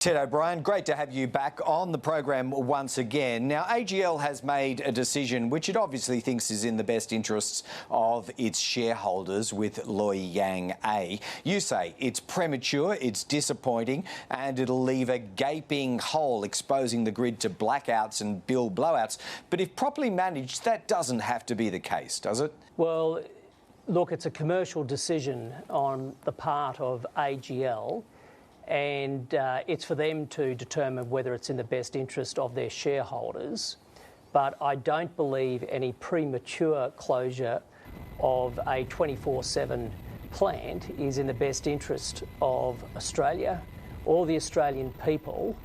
Ted O'Brien, great to have you back on the program once again. Now, AGL has made a decision which it obviously thinks is in the best interests of its shareholders with Loy Yang A. You say it's premature, it's disappointing, and it'll leave a gaping hole exposing the grid to blackouts and bill blowouts. But if properly managed, that doesn't have to be the case, does it? Well, look, it's a commercial decision on the part of AGL. And it's for them to determine whether it's in the best interest of their shareholders. But I don't believe any premature closure of a 24/7 plant is in the best interest of Australia or the Australian people,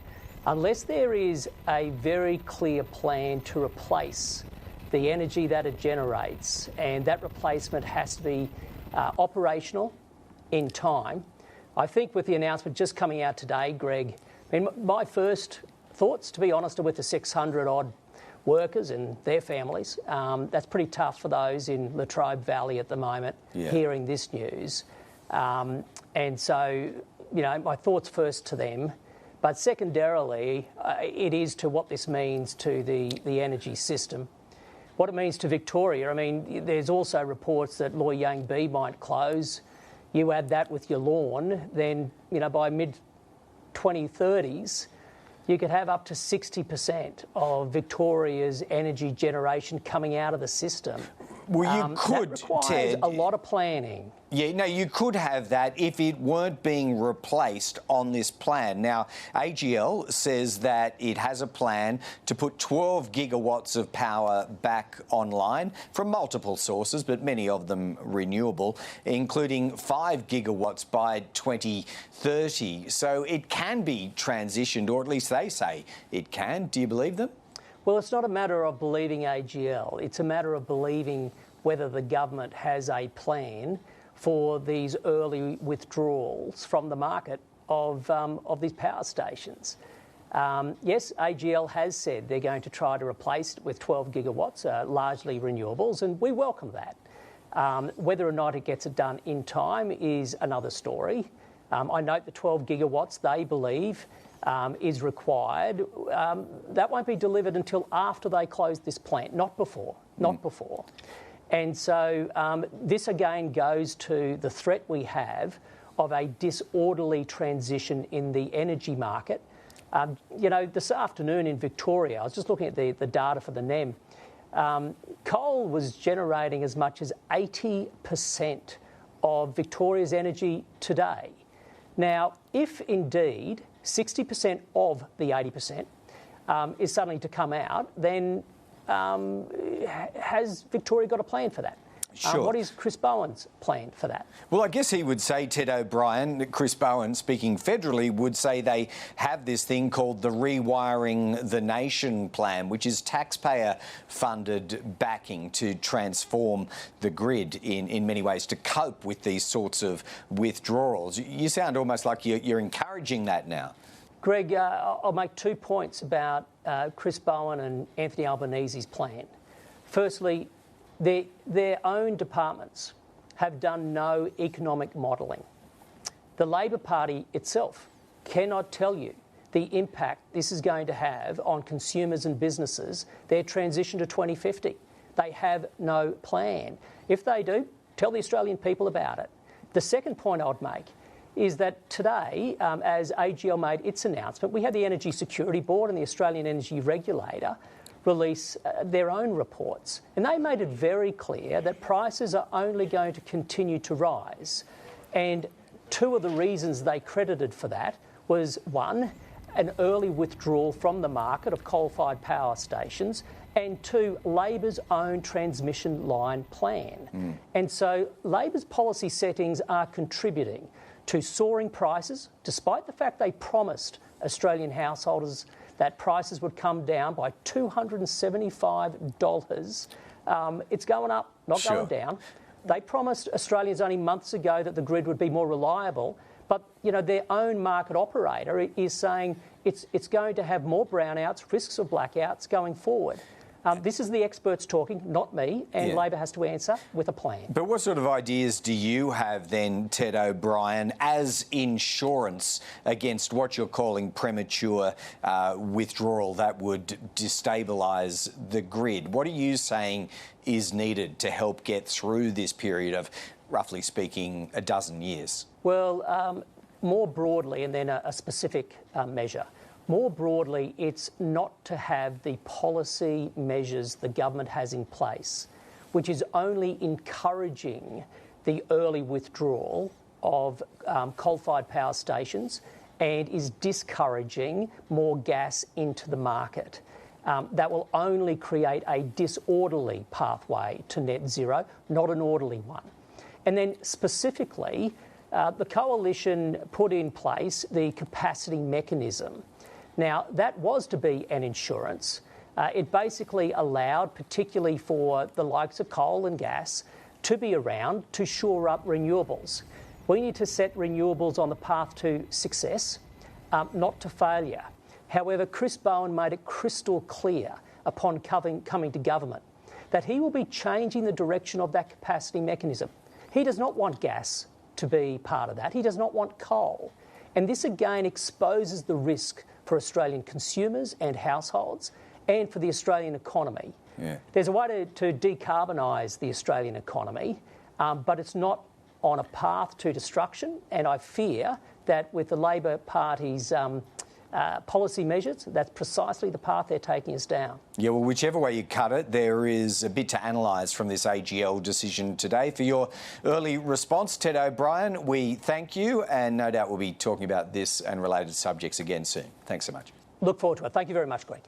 unless there is a very clear plan to replace the energy that it generates. And that replacement has to be operational in time. I think with the announcement just coming out today, Greg, I mean, my first thoughts, to be honest, are with the 600-odd workers and their families. That's pretty tough for those in Latrobe Valley at the moment, hearing this news. And so, you know, my thoughts first to them. But secondarily, it is to what this means to the energy system. What it means to Victoria. I mean, there's also reports that Loy Yang B might close. You add that with your lawn, then, you know, by mid-2030s, you could have up to 60% of Victoria's energy generation coming out of the system. Well, you could, that requires Ted, a lot of planning. Yeah, no, you could have that if it weren't being replaced on this plan. Now, AGL says that it has a plan to put 12 gigawatts of power back online from multiple sources, but many of them renewable, including 5 gigawatts by 2030. So it can be transitioned, or at least they say it can. Do you believe them? Well, it's not a matter of believing AGL. It's a matter of believing whether the government has a plan for these early withdrawals from the market of these power stations. Yes, AGL has said they're going to try to replace it with 12 gigawatts, largely renewables, and we welcome that. Whether or not it gets it done in time is another story. I note the 12 gigawatts they believe is required. That won't be delivered until after they close this plant, not before, not before. And so this again goes to the threat we have of a disorderly transition in the energy market. You know, this afternoon in Victoria, I was just looking at the data for the NEM, coal was generating as much as 80% of Victoria's energy today. Now, if indeed 60% of the 80% is suddenly to come out, then has Victoria got a plan for that? Sure. What is Chris Bowen's plan for that? Well, I guess he would say, Ted O'Brien, that Chris Bowen, speaking federally, would say they have this thing called the Rewiring the Nation plan, which is taxpayer-funded backing to transform the grid in many ways to cope with these sorts of withdrawals. You sound almost like you're encouraging that now. Greg, I'll make 2 points about Chris Bowen and Anthony Albanese's plan. Firstly, their own departments have done no economic modelling. The Labor Party itself cannot tell you the impact this is going to have on consumers and businesses, their transition to 2050. They have no plan. If they do, tell the Australian people about it. The second point I'd make is that today, as AGL made its announcement, we had the Energy Security Board and the Australian Energy Regulator release their own reports. And they made it very clear that prices are only going to continue to rise. And two of the reasons they credited for that was, one, an early withdrawal from the market of coal-fired power stations, and two, Labor's own transmission line plan. And so Labor's policy settings are contributing to soaring prices, despite the fact they promised Australian householders that prices would come down by $275. It's going up, not going down. They promised Australians only months ago that the grid would be more reliable, but you know their own market operator is saying it's going to have more brownouts, risks of blackouts going forward. This is the experts talking, not me, and Labor has to answer with a plan. But what sort of ideas do you have then, Ted O'Brien, as insurance against what you're calling premature withdrawal that would destabilise the grid? What are you saying is needed to help get through this period of, roughly speaking, a dozen years? Well, more broadly, and then a specific measure. More broadly, it's not to have the policy measures the government has in place, which is only encouraging the early withdrawal of coal-fired power stations and is discouraging more gas into the market. That will only create a disorderly pathway to net zero, not an orderly one. And then specifically, the coalition put in place the capacity mechanism. Now, that was to be an insurance. It basically allowed, particularly for the likes of coal and gas, to be around to shore up renewables. We need to set renewables on the path to success, not to failure. However, Chris Bowen made it crystal clear upon coming to government that he will be changing the direction of that capacity mechanism. He does not want gas to be part of that. He does not want coal. And this again exposes the risk for Australian consumers and households and for the Australian economy. Yeah. There's a way to decarbonise the Australian economy, but it's not on a path to destruction. And I fear that with the Labor Party's policy measures, that's precisely the path they're taking us down. Yeah, well, whichever way you cut it, there is a bit to analyse from this AGL decision today. For your early response, Ted O'Brien, we thank you, and no doubt we'll be talking about this and related subjects again soon. Thanks so much. Look forward to it. Thank you very much, Greg.